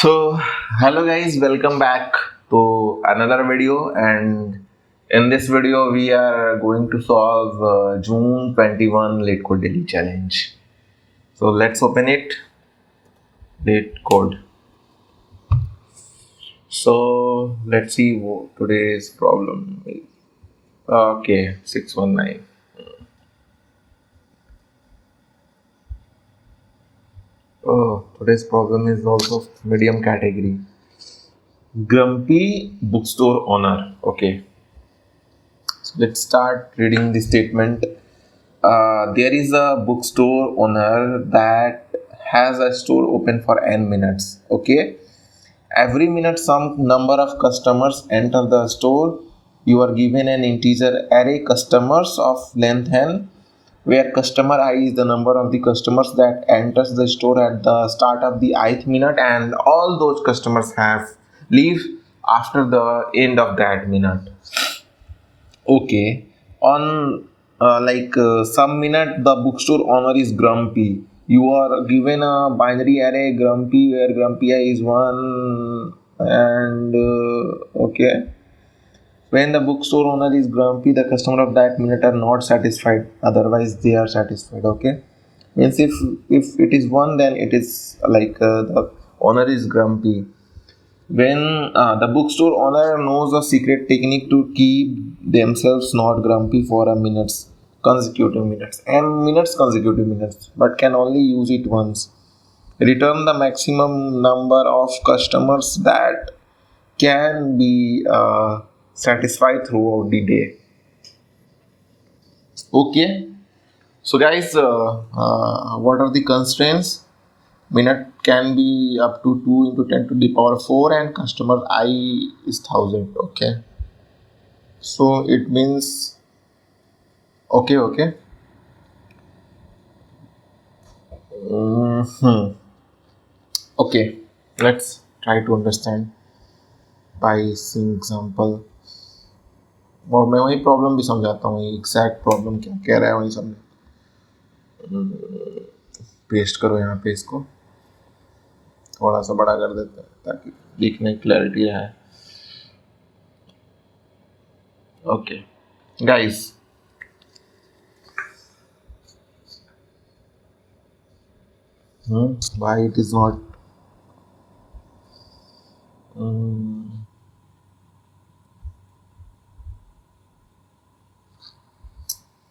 So, hello guys, welcome back to another video. And in this video, we are going to solve June 21 Late Code Daily Challenge. So, let's open it. Late Code. So, let's see what today's problem is. Okay, 619. Oh, today's problem is also medium category. Grumpy bookstore owner. Okay, so let's start reading the statement. There is a bookstore owner that has a store open for n minutes. Okay, every minute some number of customers enter the store. You are given an integer array customers of length n, where customer I is the number of the customers that enters the store at the start of the ith minute, and all those customers have leave after the end of that minute. Okay, on some minute the bookstore owner is grumpy. You are given a binary array grumpy where grumpy I is 1 and okay. When the bookstore owner is grumpy, the customer of that minute are not satisfied. Otherwise, they are satisfied. Okay, means if it is 1, then it is the owner is grumpy. When the bookstore owner knows a secret technique to keep themselves not grumpy for a minutes, consecutive minutes, and minutes consecutive minutes, but can only use it once. Return the maximum number of customers that can be satisfied throughout the day. Okay, so guys, what are the constraints? Minute can be up to 2 into 10 to the power 4 and customer I is 1000. Okay, so it means okay. hmm Okay, let's try to understand by seeing example. और मैं वही problem भी समझाता हूँ, exact problem क्या कह रहा है वही समझ। पेस्ट करो यहाँ पे, इसको थोड़ा सा बड़ा कर देते हैं ताकि दिखने क्लैरिटी है। Okay guys, why it is not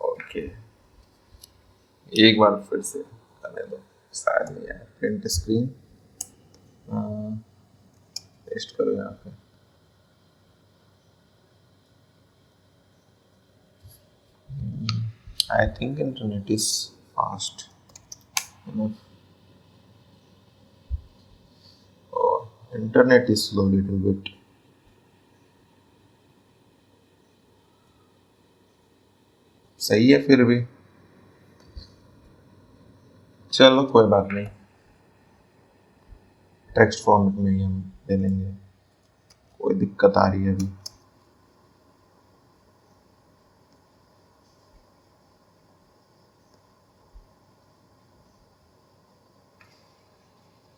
okay, एक बार फिर से करने दो, शायद नहीं आया। प्रिंट स्क्रीन पेस्ट करो यहाँ पे। I think internet is fast enough. Oh, internet is slow little bit. सही है फिर भी, चलो कोई बात नहीं, टेक्स्ट फॉर्मेट में ही हम ले लेंगे। कोई दिक्कत आ रही है अभी?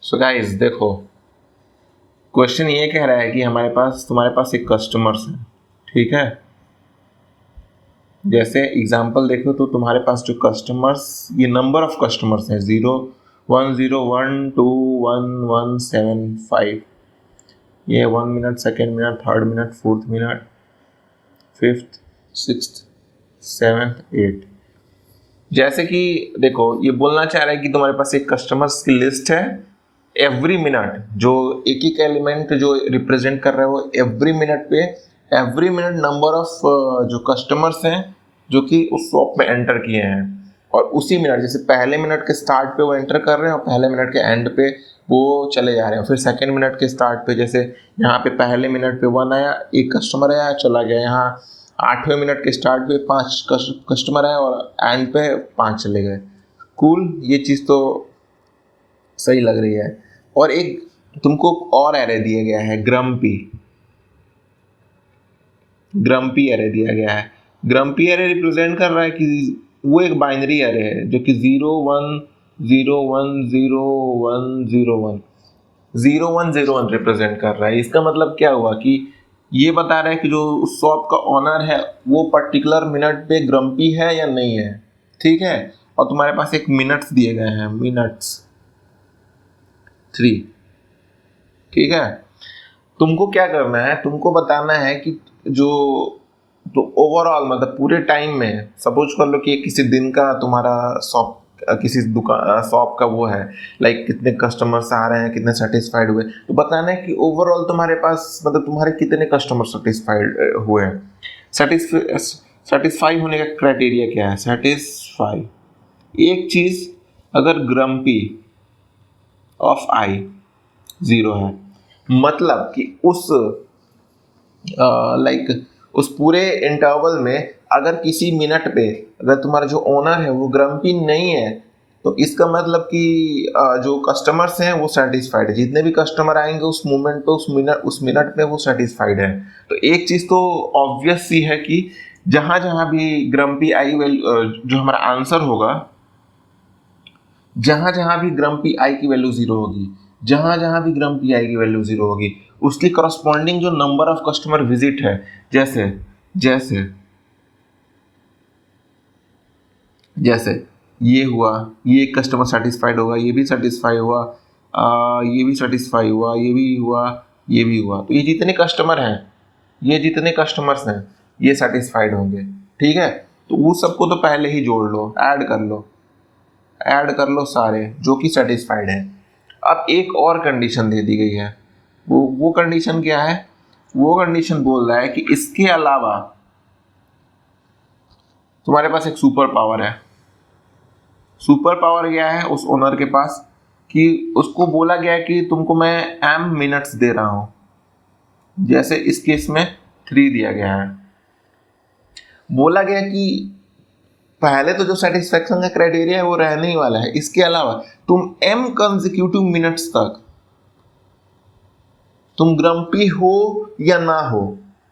सो गाइस देखो, क्वेश्चन ये कह रहा है कि तुम्हारे पास एक कस्टमर्स है, ठीक है। जैसे एग्जांपल देखो तो तुम्हारे पास जो कस्टमर्स, ये नंबर ऑफ कस्टमर्स हैं 0 1 0 1 2 1 1 7 5, ये 1 minute, second minute, third minute, fourth minute, fifth, sixth, seventh, eight. जैसे कि देखो, ये बोलना चाह रहा है कि तुम्हारे पास एक कस्टमर्स की लिस्ट है। एवरी मिनट जो एक एक एलिमेंट जो रिप्रेजेंट कर रहा है वो एवरी मिनट पे, एवरी मिनट नंबर ऑफ जो कस्टमर्स हैं जो कि उस शॉप में एंटर किए हैं, और उसी मिनट जैसे पहले मिनट के स्टार्ट पे वो एंटर कर रहे हैं और पहले मिनट के एंड पे वो चले जा रहे हैं। फिर सेकेंड मिनट के स्टार्ट पे जैसे यहाँ पे पहले मिनट पे 1 आया, एक कस्टमर आया, चला गया। यहाँ 8वें मिनट के स्टार्ट पे 5 कस्टमर आए और एंड पे 5 चले गए। कूल, ये चीज़ तो सही लग रही है। और एक तुमको और एरे दिया गया है, ग्रम्पी एरे दिया गया है। ग्रम्पी एरे रिप्रेजेंट कर रहा है कि वो एक बाइनरी एरे है जो कि 0 1 0 1 0 1 0 1। 0101 रिप्रेजेंट कर रहा है। इसका मतलब क्या हुआ कि ये बता रहा है कि जो उस शॉप का ऑनर है वो पर्टिकुलर मिनट पे ग्रम्पी है या नहीं है, ठीक है। और तुम्हारे पास एक मिनट्स दिए गए हैं, मिनट्स 3, ठीक है। तुमको क्या करना है, तुमको बताना है कि जो तो ओवरऑल मतलब पूरे टाइम में, सपोज कर लो कि किसी दिन का तुम्हारा शॉप, किसी दुकान शॉप का वो है, लाइक कितने कस्टमर्स आ रहे हैं, कितने सेटिस्फाइड हुए, तो बताना है कि ओवरऑल तुम्हारे पास मतलब तुम्हारे कितने कस्टमर सेटिस्फाइड हुए हैं। सेटिस्फाई होने का क्राइटेरिया क्या है, सेटिस्फाई एक चीज अगर ग्रम्पी ऑफ आई 0 है, मतलब कि उस लाइक उस पूरे इंटरवल में अगर किसी मिनट पे अगर तुम्हारा जो ओनर है वो ग्रम्पी नहीं है, तो इसका मतलब कि जो कस्टमर्स हैं वो सेटिस्फाइड है। जितने भी कस्टमर आएंगे उस मोमेंट पे, उस मिनट पे वो सेटिस्फाइड है। तो एक चीज़ तो ऑब्वियस सी है कि जहां जहां भी ग्रम्पी आई वैल्यू, जो हमारा आंसर होगा, जहां जहां भी ग्रम्पी आई की वैल्यू 0 होगी, जहां जहां भी ग्रम्पी आई की वैल्यू 0 होगी, उसकी करस्पॉन्डिंग जो नंबर ऑफ कस्टमर विजिट है, जैसे जैसे जैसे ये हुआ, ये कस्टमर सेटिस्फाइड होगा, ये भी सेटिस्फाई हुआ, ये भी सेटिस्फाई हुआ, ये भी हुआ, ये भी हुआ, तो ये जितने कस्टमर हैं, ये जितने कस्टमर्स हैं ये सेटिस्फाइड होंगे, ठीक है। तो वो सबको तो पहले ही जोड़ लो, ऐड कर लो, ऐड कर लो सारे जो कि सेटिस्फाइड है। अब एक और कंडीशन दे दी गई है, वो कंडीशन क्या है, वो कंडीशन बोल रहा है कि इसके अलावा तुम्हारे पास एक सुपर पावर है। सुपर पावर क्या है उस ओनर के पास, कि उसको बोला गया है कि तुमको मैं m मिनट्स दे रहा हूं, जैसे इस केस में 3 दिया गया है। बोला गया कि पहले तो जो सेटिस्फेक्शन का क्राइटेरिया है वो रहने ही वाला है, इसके अलावा तुम m कंसेक्यूटिव मिनट्स तक तुम ग्रम्पी हो या ना हो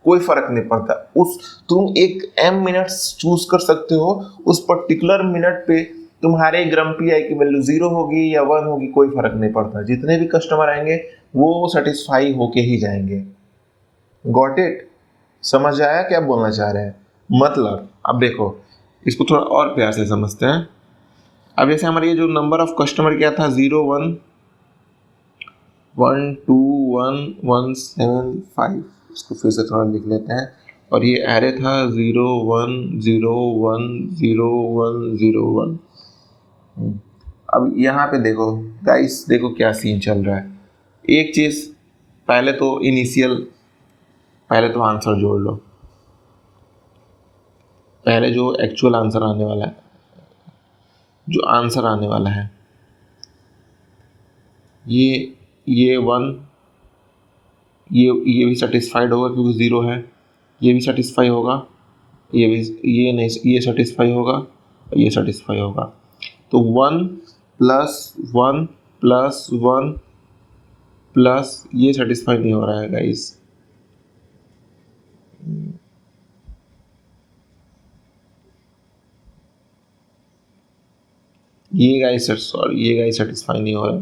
कोई फर्क नहीं पड़ता, उस तुम एक m मिनट्स चूज कर सकते हो, उस पर्टिकुलर मिनट पे तुम्हारे ग्रम्पी आई की वैल्यू 0 होगी या 1 होगी कोई फर्क नहीं पड़ता, जितने भी कस्टमर आएंगे वो सेटिस्फाई होके ही जाएंगे। गॉट इट, समझ आया क्या बोलना चाह रहे हैं। मतलब अब देखो इसको थोड़ा और प्यार से समझते हैं। अब जैसे हमारे ये जो नंबर ऑफ कस्टमर क्या था, 0 1 1 2 1 1 7 5, इसको फिर से थोड़ा लिख लेते हैं। और ये एरे था 0 1 0 1 0 1 0 1। अब यहाँ पे देखो गाइस, देखो क्या सीन चल रहा है। एक चीज़ पहले तो इनिशियल, पहले तो आंसर जोड़ लो, पहले जो एक्चुअल आंसर आने वाला है, जो आंसर आने वाला है ये 1, ये भी सेटिस्फाइड होगा क्योंकि 0 है, ये भी सेटिस्फाई होगा, ये भी, ये नहीं, ये सेटिस्फाई होगा, ये सेटिस्फाई होगा। तो 1 प्लस 1 प्लस 1 प्लस ये सेटिस्फाई नहीं हो रहा है गाइस, ये गाइस सॉरी, ये गाइस सेटिस्फाई नहीं हो रहा है।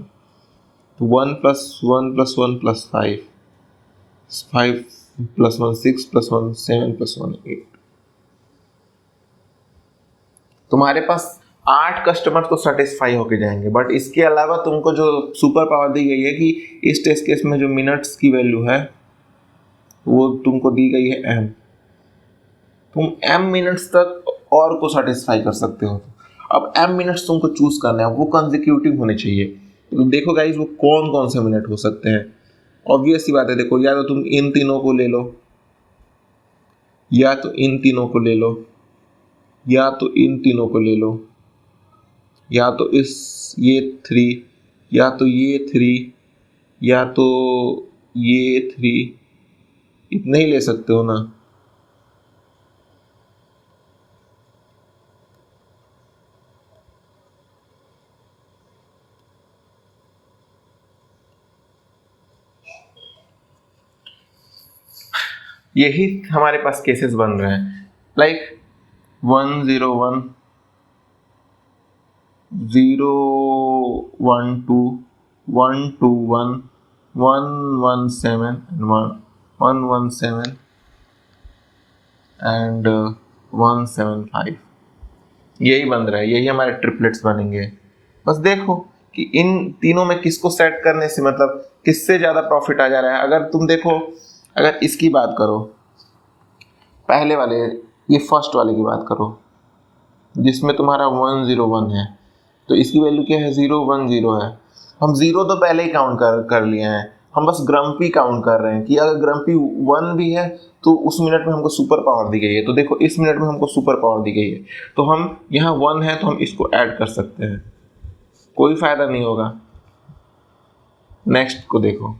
तो 1 plus 1 plus 1 plus 5, 5 plus 1 6 plus 1 7 plus 1 8, तुम्हारे पास 8 कस्टमर तो सेटिस्फाई होके जाएंगे। बट इसके अलावा तुमको जो सुपर पावर दी गई है कि इस टेस्ट केस में जो मिनट्स की वैल्यू है वो तुमको दी गई है m, तुम m मिनट्स तक और को सेटिस्फाई कर सकते हो। अब m मिनट्स तुमको चूज करना है, वो कंसेक्यूटिव होने चाहिए। तो देखो गाइस वो कौन कौन से मिनट हो सकते हैं, ऑब्वियस सी बात है। देखो या तो तुम इन तीनों को ले लो, या तो इन तीनों को ले लो, या तो इन तीनों को ले लो, या तो ये 3, या तो ये 3, या तो ये 3, इतने ही ले सकते हो ना। यही हमारे पास केसेस बन रहे हैं, लाइक 1 0 1 0 1 2 1 2 1 117 117 एंड 175, यही बन रहा है, यही हमारे ट्रिपलेट्स बनेंगे। बस देखो कि इन तीनों में किसको सेट करने से मतलब किससे ज़्यादा प्रॉफिट आ जा रहा है। अगर तुम देखो, अगर इसकी बात करो, पहले वाले, ये फर्स्ट वाले की बात करो जिसमें तुम्हारा 101 है, तो इसकी वैल्यू क्या है, 010 है। हम 0 तो पहले ही काउंट कर लिए हैं, हम बस ग्रम्पी काउंट कर रहे हैं कि अगर ग्रम्पी 1 भी है तो उस मिनट में हमको सुपर पावर दी गई है। तो देखो इस मिनट में हमको सुपर पावर दी गई है, तो हम यहाँ 1 है तो हम इसको ऐड कर सकते हैं, कोई फायदा नहीं होगा। नेक्स्ट को देखो,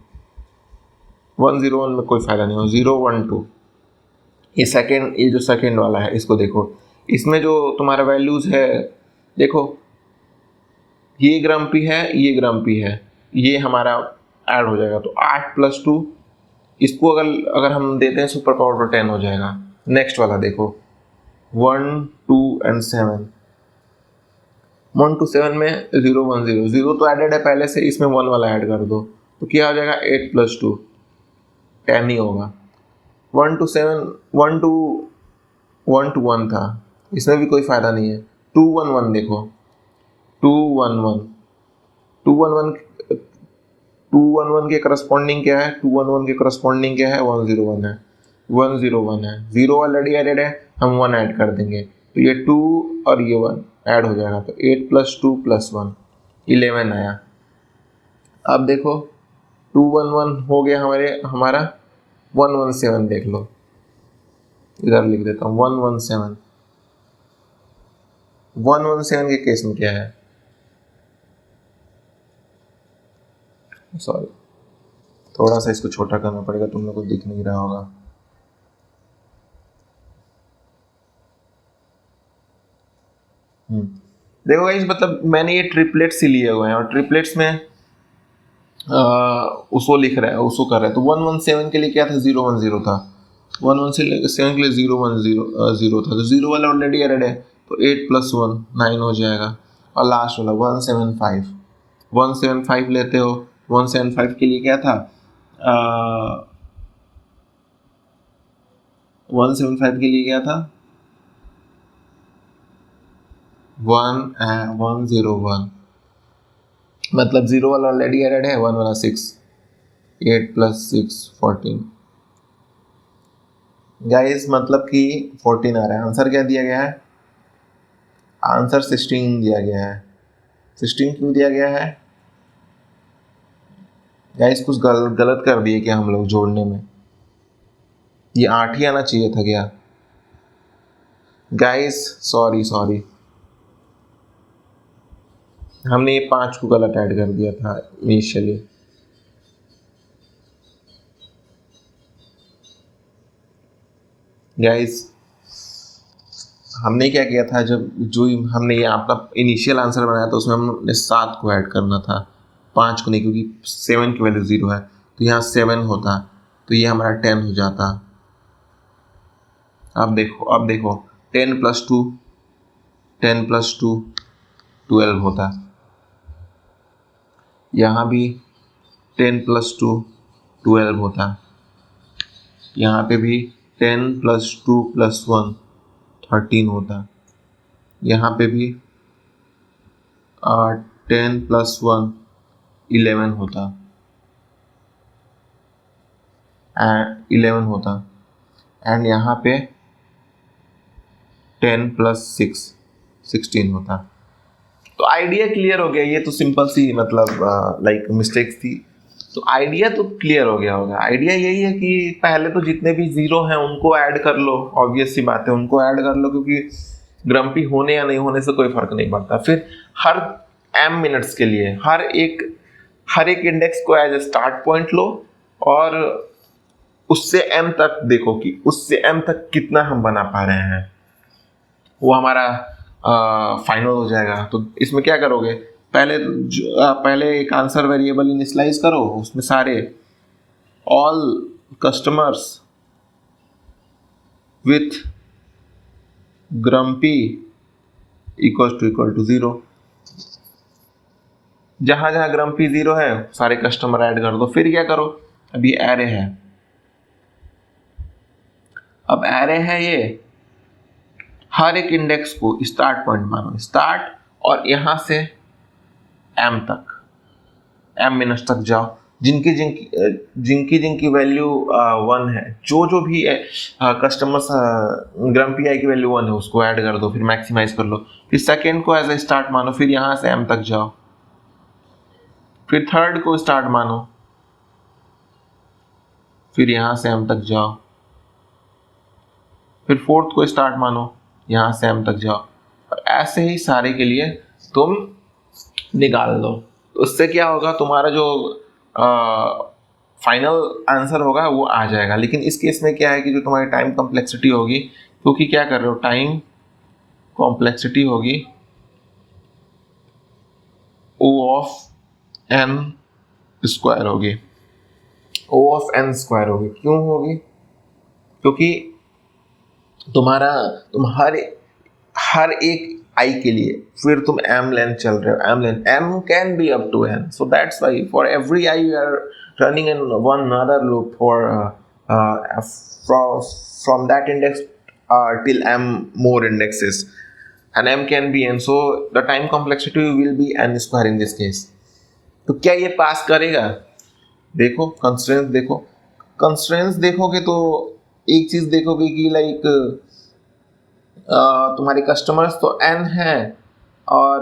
101 में कोई फायदा नहीं होगा। 012, ये सेकेंड, ये जो सेकेंड वाला है इसको देखो, इसमें जो तुम्हारा वैल्यूज है देखो, ये ग्रम्पी है, ये ग्रम्पी है, ये हमारा ऐड हो जाएगा। तो 8 + 2, इसको अगर हम देते हैं सुपर पावर तो 10 हो जाएगा। नेक्स्ट वाला देखो, 1 2 और 7, 1 to 7 में 010, 0 तो एडेड है पहले से, इसमें 1 वाला ऐड कर दो तो क्या हो जाएगा, 8 + 2 10 ही होगा। 1 to 7, 1 to 1 था, इसमें भी कोई फायदा नहीं है। 211 देखो, 211 211 211 के करस्पॉन्डिंग क्या है, 211 के करस्पॉन्डिंग क्या है, 101 है, 101 है। 0 ऑलरेडी एडेड है, हम 1 ऐड कर देंगे तो ये 2 और ये 1 ऐड हो जाएगा, तो 8 + 2 + 1 11 आया। अब देखो 211 हो गया हमारा 117, देख लो इधर लिख देता हूँ 117। 117 के केस में क्या है, सॉरी थोड़ा सा इसको छोटा करना पड़ेगा, तुम लोग को दिख नहीं रहा होगा। देखो गाइस, मतलब मैंने ये ट्रिपलेट्स ही लिए हुए हैं और ट्रिपलेट्स में उसको लिख रहा है, उसको कर रहा है। तो 117 के लिए क्या था, 010 था, 117 के लिए 010 था, तो 0 वाला ऑलरेडी एडेड है, तो 8 + 1 9 हो जाएगा। और लास्ट वाला 175 लेते हो, 175 के लिए क्या था, 175 के लिए क्या था, 101, मतलब 0 वाला ऑलरेडी एडेड है, 1 वाला 6, 8 + 6 14। गाइस मतलब कि 14 आ रहा है। आंसर क्या दिया गया है, आंसर 16 दिया गया है। 16 क्यों दिया गया है गाइस, कुछ गलत कर दिए क्या हम लोग जोड़ने में, ये 8 ही आना चाहिए था क्या गाइस, सॉरी हमने ये 5 को गलत ऐड कर दिया था इनिशियली। गाइस हमने क्या किया था, जब जो हमने ये अपना इनिशियल आंसर बनाया था उसमें हमने 7 को ऐड करना था, 5 को नहीं, क्योंकि 7 की वैल्यू 0 है, तो यहाँ 7 होता तो ये हमारा 10 हो जाता। अब देखो 10 + 2 12 होता, यहाँ भी 10 + 2 12 होता, यहाँ पे भी 10 + 2 + 1 13 होता, यहाँ पे भी 10 + 1 11 होता, 11 होता, एंड यहाँ पे 10 + 6 16 होता। तो आइडिया क्लियर हो गया, ये तो सिंपल सी मतलब लाइक मिस्टेक्स थी, तो आइडिया तो क्लियर हो गया होगा। आइडिया यही है कि पहले तो जितने भी 0 हैं उनको ऐड कर लो, ऑब्वियस सी बात है उनको ऐड कर लो, क्योंकि ग्रम्पी होने या नहीं होने से कोई फर्क नहीं पड़ता। फिर हर m मिनट्स के लिए हर एक इंडेक्स को एज ए स्टार्ट पॉइंट लो और उससे m तक देखो कि उससे m तक कितना हम बना पा रहे हैं, वो हमारा फाइनल हो जाएगा। तो इसमें क्या करोगे, पहले एक आंसर वेरिएबल इनिशियलाइज करो, उसमें सारे all customers with grumpy equal to 0, जहां जहां ग्रम्पी 0 है सारे कस्टमर ऐड कर दो। फिर क्या करो, अभी एरे है, अब एरे है ये, हर एक इंडेक्स को स्टार्ट पॉइंट मानो, स्टार्ट और यहां से एम तक, एम मिनट्स तक जाओ, जिनकी वैल्यू 1 है, जो भी कस्टमर्स ग्रम्पी आई की वैल्यू 1 है उसको ऐड कर दो, फिर मैक्सिमाइज कर लो। फिर सेकेंड को एज ए स्टार्ट मानो, फिर यहां से एम तक जाओ, फिर थर्ड को स्टार्ट मानो, फिर यहां से एम तक जाओ, फिर फोर्थ को स्टार्ट मानो, यहां से एम तक जाओ, और ऐसे ही सारे के लिए तुम निकाल दो। तो उससे क्या होगा, तुम्हारा जो फाइनल आंसर होगा वो आ जाएगा। लेकिन इस केस में क्या है कि जो तुम्हारी टाइम कॉम्प्लेक्सिटी होगी, क्योंकि क्या कर रहे हो, टाइम कॉम्प्लेक्सिटी होगी O ऑफ n स्क्वायर होगी, O ऑफ n स्क्वायर होगी। क्यों होगी, क्योंकि तुम हर एक i के लिए फिर तुम m लेंथ चल रहे हो, m length, m can be up to n, so that's why for every i you are running in one another loop for from that index till m more indexes, and m can be n, so the time complexity will be n square in this case। तो क्या ये पास करेगा, देखो constraints देखो, constraints देखोगे तो एक चीज देखोगे कि लाइक तुम्हारे कस्टमर्स तो n है, और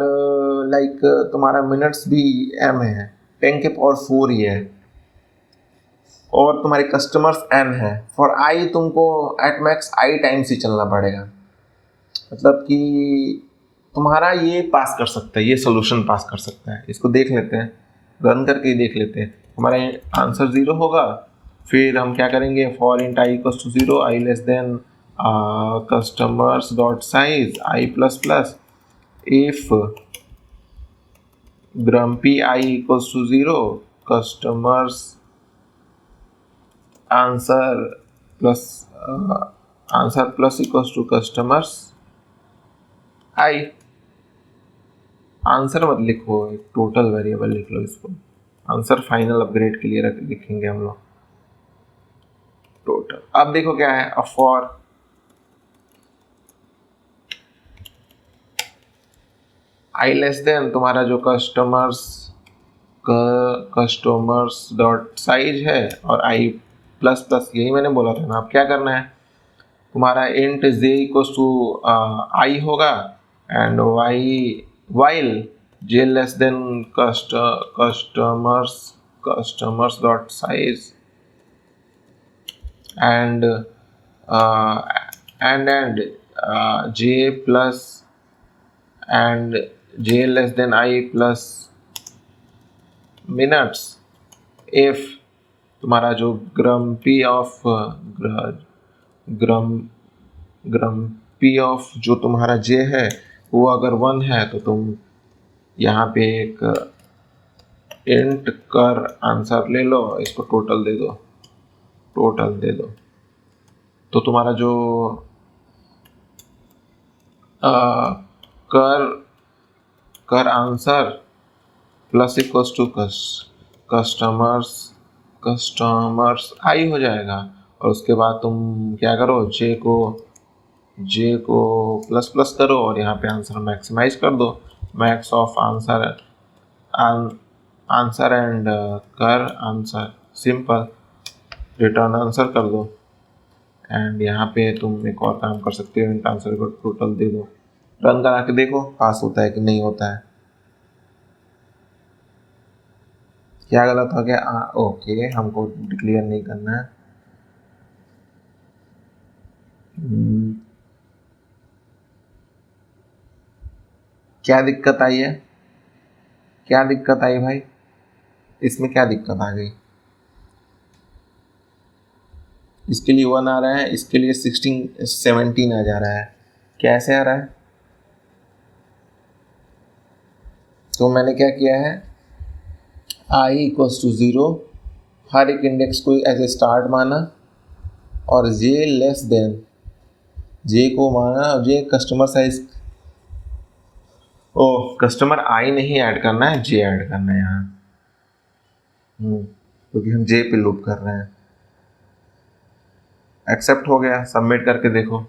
लाइक तुम्हारा मिनट्स भी m है, 10 के पावर 4 ही है, और तुम्हारे कस्टमर्स n है। फॉर i तुमको एट मैक्स i टाइम्स ही चलना पड़ेगा, मतलब कि तुम्हारा ये पास कर सकता है, ये सोल्यूशन पास कर सकता है। इसको देख लेते हैं, रन करके ही देख लेते हैं। हमारा आंसर 0 होगा, फिर हम क्या करेंगे, for int i equals to 0, i less than customers dot size i plus plus, if grumpy i equals to 0, customers answer plus equals to customers i। Answer मत लिखो, एक टोटल वेरिएबल लिख लो इसको, आंसर फाइनल अपग्रेड के लिए लिखेंगे हम लोग टोटल। अब देखो क्या है, फॉर आई लेस देन तुम्हारा जो कस्टमर्स डॉट साइज है, और आई प्लस प्लस, यही मैंने बोला था ना। अब क्या करना है, तुम्हारा इंट j इक्वल्स टू आई होगा, and while j less than customers dot size, and j plus and j less than I plus minutes if तुम्हारा जो grumpy of जो तुम्हारा j है वो अगर 1 है, तो तुम यहाँ पे एक int कर आंसर ले लो, इसको टोटल दे दो, तो तुम्हारा जो कर answer plus equals to customers आई हो जाएगा। और उसके बाद तुम क्या करो, जे को प्लस प्लस करो, और यहाँ पे आंसर मैक्सिमाइज कर दो, मैक्स ऑफ आंसर एंड कर आंसर, सिंपल रिटर्न आंसर कर दो। एंड यहाँ पे तुम एक और काम कर सकते हो, इंट आंसर को टोटल दे दो, रन करा के देखो पास होता है कि नहीं होता है। क्या गलत हो गया, ओके, हमको डिक्लेयर नहीं करना है। क्या दिक्कत आई है, क्या दिक्कत आई भाई, इसमें क्या दिक्कत आ गई? इसके लिए 1 आ रहा है, इसके लिए 17 आ जा रहा है, कैसे आ रहा है? तो मैंने क्या किया है, i इक्वल्स टू 0, हर एक इंडेक्स को एज ए स्टार्ट माना, और j लेस देन, j को माना, j कस्टमर साइज ओ कस्टमर आई नहीं ऐड करना है, जे ऐड करना है यहाँ, क्योंकि हम जे पे लूप कर रहे हैं। एक्सेप्ट हो गया, सबमिट करके देखो।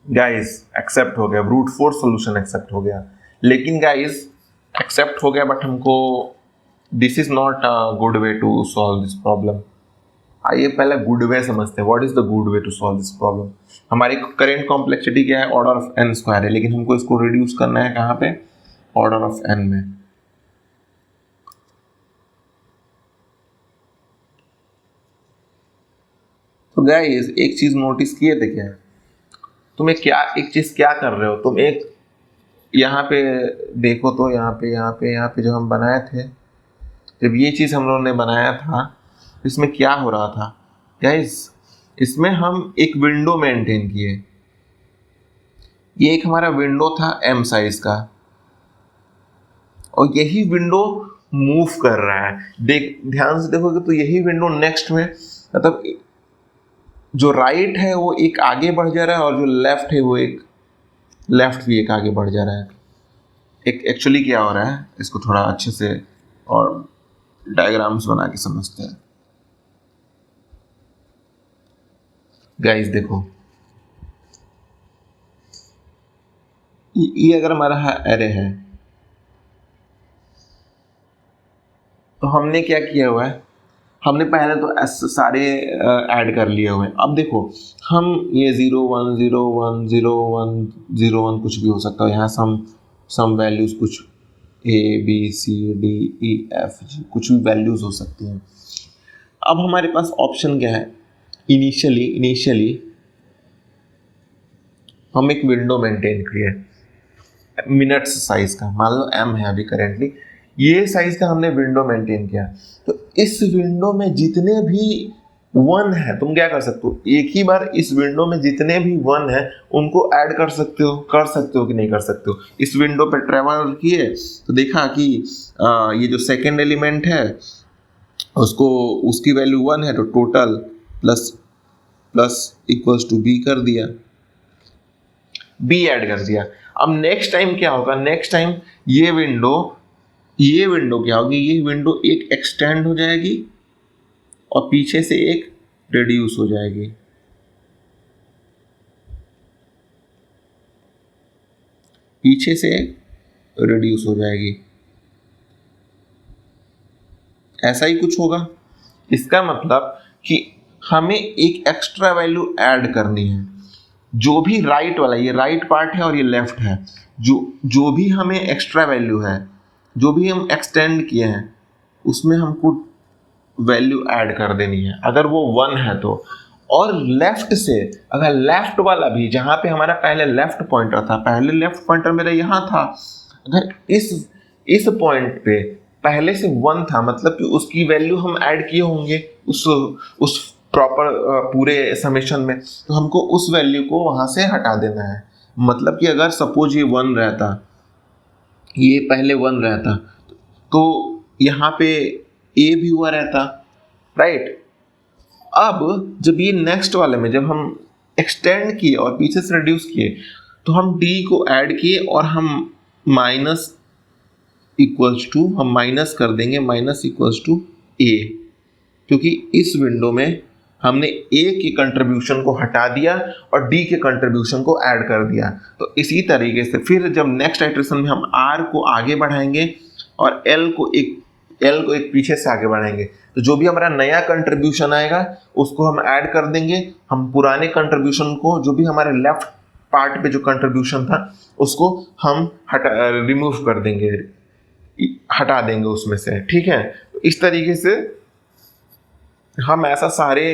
गाइस एक्सेप्ट हो गया, ब्रूट फोर्स सॉल्यूशन एक्सेप्ट हो गया। लेकिन गाइस एक्सेप्ट हो गया, बट हमको this is not a good way to solve this problem. आइए पहले गुड वे समझते हैं। What is the good way to solve this problem. हमारी करेंट कॉम्प्लेक्सिटी क्या है, ऑर्डर ऑफ एन स्क्वायर है, लेकिन हमको इसको रिड्यूस करना है कहाँ पे, ऑर्डर ऑफ एन में। तो गाइस एक चीज नोटिस किए थे क्या, तुम एक चीज क्या कर रहे हो, तुम एक यहाँ पे देखो तो यहाँ पे जो हम बनाए थे, जब ये चीज हम लोगों ने बनाया था, इसमें क्या हो रहा था गाइस, इसमें हम एक विंडो मेंटेन किए। ये एक हमारा विंडो था एम साइज का, और यही विंडो मूव कर रहा है। ध्यान से देखोगे तो यही विंडो नेक्स्ट में, मतलब जो राइट है वो एक आगे बढ़ जा रहा है, और जो लेफ्ट है वो एक लेफ्ट भी एक आगे बढ़ जा रहा है। एक एक्चुअली क्या हो रहा है, इसको थोड़ा अच्छे से और डायग्राम्स बना के समझते हैं। गाइस देखो, ये अगर हमारा एरे है, तो हमने क्या किया हुआ है, हमने पहले तो सारे ऐड कर लिए हुए हैं। अब देखो हम ये 0 1 0 1 0 1 0 1 कुछ भी हो सकता है, यहाँ सम वैल्यूज कुछ A B C D E F G कुछ भी वैल्यूज हो सकती हैं। अब हमारे पास ऑप्शन क्या है, इनिशियली हम एक विंडो मेंटेन किए मिनट्स साइज का, मान लो m है अभी करेंटली, ये साइज का हमने विंडो मेंटेन किया। तो इस विंडो में जितने भी वन है, तुम क्या कर सकते हो, एक ही बार इस विंडो में जितने भी वन है उनको ऐड कर सकते हो कि नहीं कर सकते हो। इस विंडो पे ट्रेवल किए तो देखा कि ये जो सेकेंड एलिमेंट है उसको उसकी वैल्यू 1 है, तो total plus plus equals to b कर दिया, बी ऐड कर दिया। अब नेक्स्ट टाइम क्या होगा, नेक्स्ट टाइम ये विंडो क्या होगी, ये विंडो एक एक्सटेंड हो जाएगी और पीछे से एक रिड्यूस हो जाएगी। पीछे से रिड्यूस हो जाएगी, ऐसा ही कुछ होगा। इसका मतलब कि हमें एक एक्स्ट्रा वैल्यू ऐड करनी है। जो भी राइट वाला, ये राइट पार्ट है और ये लेफ्ट है, जो भी हमें एक्स्ट्रा वैल्यू है, जो भी हम एक्सटेंड किए हैं, उसमें हमको वैल्यू ऐड कर देनी है, अगर वो 1 है तो। और लेफ्ट से, अगर लेफ्ट वाला भी, जहां पे हमारा पहले लेफ्ट पॉइंटर था, पहले लेफ्ट पॉइंटर मेरा यहां था, अगर इस पॉइंट पे पहले से 1 था, मतलब कि उसकी वैल्यू हम ऐड किए होंगे उस प्रॉपर पूरे समेशन में, तो हमको उस वैल्यू को वहां से हटा देना है। मतलब कि अगर सपोज ये 1 रहता, ये पहले 1 रहता, तो यहाँ पे ए भी हुआ रहता, राइट। अब जब ये नेक्स्ट वाले में जब हम एक्सटेंड किए और पीछे से रिड्यूस किए, तो हम डी को ऐड किए और हम माइनस इक्वल्स टू, हम माइनस कर देंगे माइनस इक्वल्स टू ए, क्योंकि इस विंडो में हमने ए के कंट्रीब्यूशन को हटा दिया और डी के कंट्रीब्यूशन को ऐड कर दिया। तो इसी तरीके से फिर जब नेक्स्ट आइटरेशन में हम आर को आगे बढ़ाएंगे और एल को एक पीछे से आगे बढ़ाएंगे, तो जो भी हमारा नया कंट्रीब्यूशन आएगा उसको हम ऐड कर देंगे। हम पुराने कंट्रीब्यूशन को, जो भी हमारे लेफ्ट पार्ट पे जो कंट्रीब्यूशन था, उसको हम रिमूव कर देंगे, हटा देंगे उसमें से, ठीक है। तो इस तरीके से हम ऐसा सारे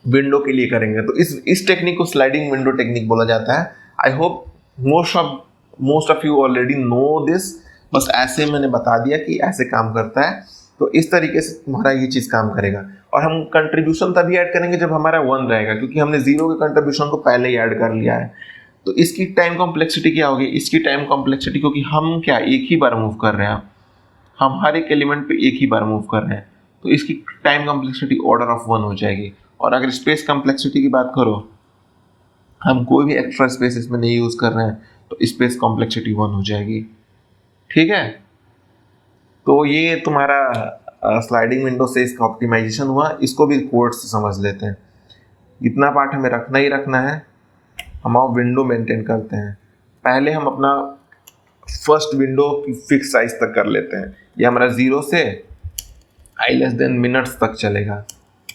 विंडो के लिए करेंगे। तो इस टेक्निक को स्लाइडिंग विंडो टेक्निक बोला जाता है। I hope most of you already know this, बस ऐसे मैंने बता दिया कि ऐसे काम करता है। तो इस तरीके से तुम्हारा ये चीज़ काम करेगा। और हम कंट्रीब्यूशन तभी ऐड करेंगे जब हमारा 1 रहेगा, क्योंकि हमने 0 के कंट्रीब्यूशन को पहले ही ऐड कर लिया है। तो इसकी टाइम कॉम्प्लेक्सिटी क्या होगी, इसकी टाइम कॉम्प्लेक्सिटी, क्योंकि हम क्या एक ही बार मूव कर रहे हैं, हम हर एक एलिमेंट पे एक ही बार मूव कर रहे हैं, तो इसकी टाइम कॉम्प्लेक्सिटी ऑर्डर ऑफ 1 हो जाएगी। और अगर स्पेस कॉम्प्लेक्सिटी की बात करो हम कोई भी एक्स्ट्रा स्पेस इसमें नहीं यूज कर रहे हैं तो स्पेस कॉम्प्लेक्सिटी 1 हो जाएगी। ठीक है, तो ये तुम्हारा स्लाइडिंग विंडो से इसका ऑप्टिमाइजेशन हुआ। इसको भी कोड से समझ लेते हैं। इतना पार्ट हमें रखना ही रखना है। हम अब विंडो मेंटेन करते हैं। पहले हम अपना फर्स्ट विंडो की फिक्स साइज तक कर लेते हैं। ये हमारा 0 से i लेस देन मिनट्स तक चलेगा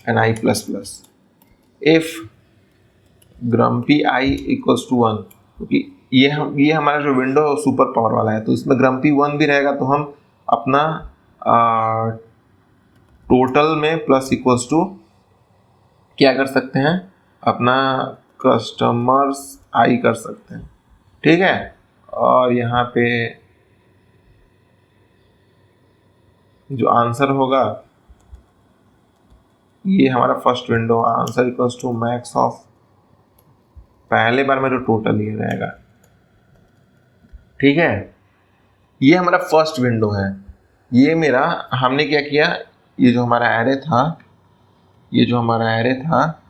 and i plus plus if grumpy i equals to 1, क्योंकि ये हमारा जो विंडो सुपर पावर वाला है, तो इसमें ग्रम्पी 1 भी रहेगा, तो हम अपना टोटल में प्लस इक्वल्स टू क्या कर सकते हैं, अपना कस्टमर्स आई कर सकते हैं। ठीक है, और यहाँ पे जो आंसर होगा, ये हमारा first window, answer equals to max of पहले बार में जो टोटल ये रहेगा। ठीक है, ये हमारा फर्स्ट विंडो है। ये मेरा, हमने क्या किया, ये जो हमारा एरे था, ये जो हमारा एरे था,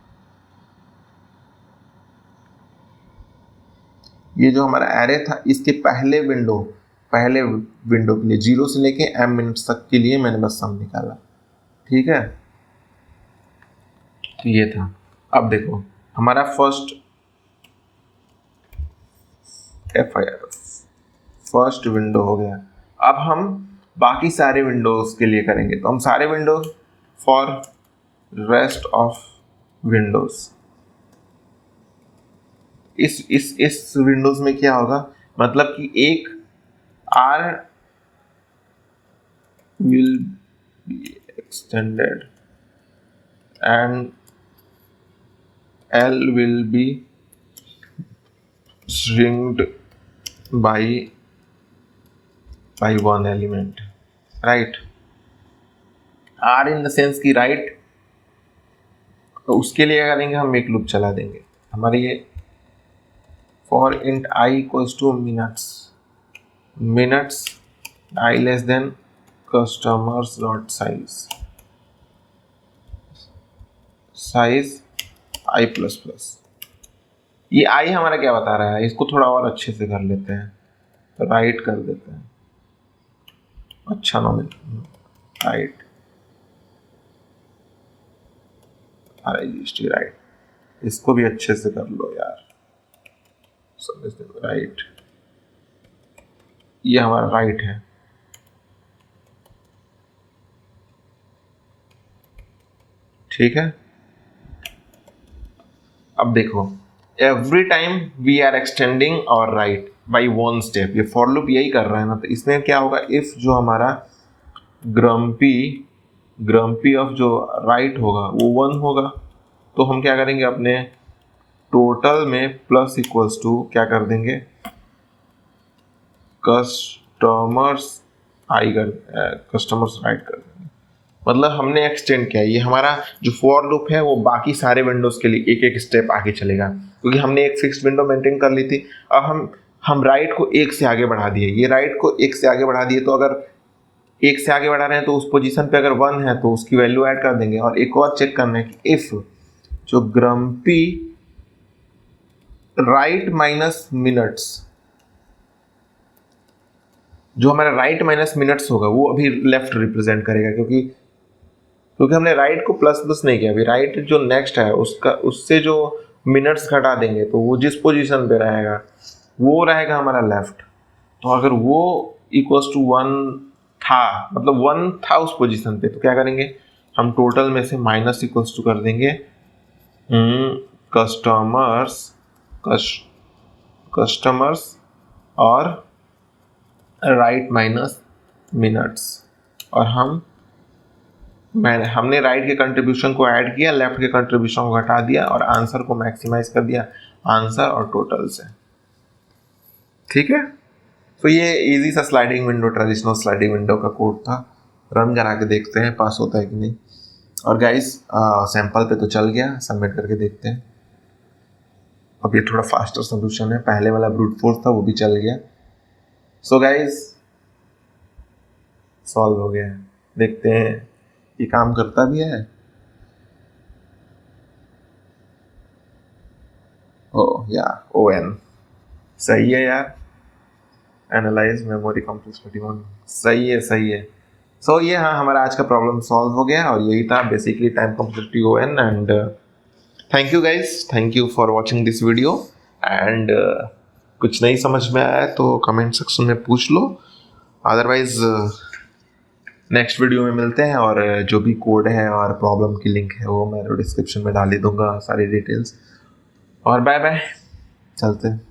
ये जो हमारा एरे था, इसके पहले विंडो के लिए 0 से लेके m मिनट्स तक के लिए मैंने बस सम निकाला। ठीक है, तो ये था। अब देखो हमारा फर्स्ट विंडो हो गया। अब हम बाकी सारे विंडोज के लिए करेंगे, तो हम सारे Windows for rest of Windows, इस विंडोज में क्या होगा, मतलब कि एक R will be extended and L will be shrinked by one element, right? R in the sense की right, तो उसके लिए करेंगे हम एक लूप चला देंगे। हमारे ये for int I equals to minutes I less than customers dot size I plus plus. ये I हमारा क्या बता रहा है, इसको थोड़ा और अच्छे से कर लेते हैं, राइट कर देते हैं। अच्छा नॉमिन राइट, राइट, इसको भी अच्छे से कर लो यार, राइट, ये हमारा राइट है। ठीक है, अब देखो every time we are extending और राइट बाई 1 स्टेप, ये फॉर लूप यही कर रहा है ना, तो इसमें क्या होगा, इफ जो हमारा ग्रम्पी ऑफ जो राइट होगा वो 1 होगा, तो हम क्या करेंगे, अपने टोटल में प्लस इक्वल्स टू क्या कर देंगे, कस्टमर्स राइट कर देंगे। मतलब हमने एक्सटेंड किया। ये हमारा जो फॉर लूप है वो बाकी सारे विंडोज के लिए एक एक स्टेप आगे चलेगा, क्योंकि हमने एक फिक्स्ड विंडो मेंटेन कर ली थी। अब हम राइट को एक से आगे बढ़ा दिए, ये राइट को एक से आगे बढ़ा दिए, तो अगर एक से आगे बढ़ा रहे हैं तो उस पोजीशन पे अगर 1 है तो उसकी वैल्यू ऐड कर देंगे। और एक और चेक करना है कि इफ जो ग्रम्पी राइट माइनस मिनट्स, जो हमारा राइट माइनस मिनट्स होगा वो अभी लेफ्ट रिप्रेजेंट करेगा, क्योंकि हमने राइट को प्लस प्लस नहीं किया। अभी राइट जो नेक्स्ट है उससे जो मिनट्स घटा देंगे तो वो जिस पोजीशन पे रहेगा वो रहेगा हमारा लेफ्ट। तो अगर वो इक्वल्स टू 1 था, मतलब 1 था उस पोजीशन पे, तो क्या करेंगे, हम टोटल में से माइनस इक्वल्स टू कर देंगे कस्टमर्स और राइट माइनस मिनट्स, और हमने राइट के कंट्रीब्यूशन को ऐड किया, लेफ्ट के कंट्रीब्यूशन को घटा दिया और आंसर को मैक्सिमाइज कर दिया आंसर और टोटल से। ठीक है, तो ये इजी सा sliding window, traditional sliding window का कोड था। रन करा के देखते हैं पास होता है कि नहीं। और गाइस सैंपल पे तो चल गया, सबमिट करके देखते हैं। अब ये थोड़ा फास्टर सोल्यूशन है, पहले वाला ब्रूट फोर्स था वो भी चल गया। सो गाइस सॉल्व हो गया, देखते हैं ये काम करता भी है। ओ या ON सही है यार। एनालाइज मेमोरी कॉम्प्लेक्स 21 सही है सही है। सो ये हाँ हमारा आज का प्रॉब्लम सॉल्व हो गया और यही था basically time complexity ON। And thank you guys, thank you for watching this video. And कुछ नहीं समझ में आया तो कमेंट सेक्शन में पूछ लो, अदरवाइज नेक्स्ट वीडियो में मिलते हैं। और जो भी कोड है और प्रॉब्लम की लिंक है वो मैं डिस्क्रिप्शन में डाल ही दूंगा सारी डिटेल्स। और बाय बाय, चलते हैं।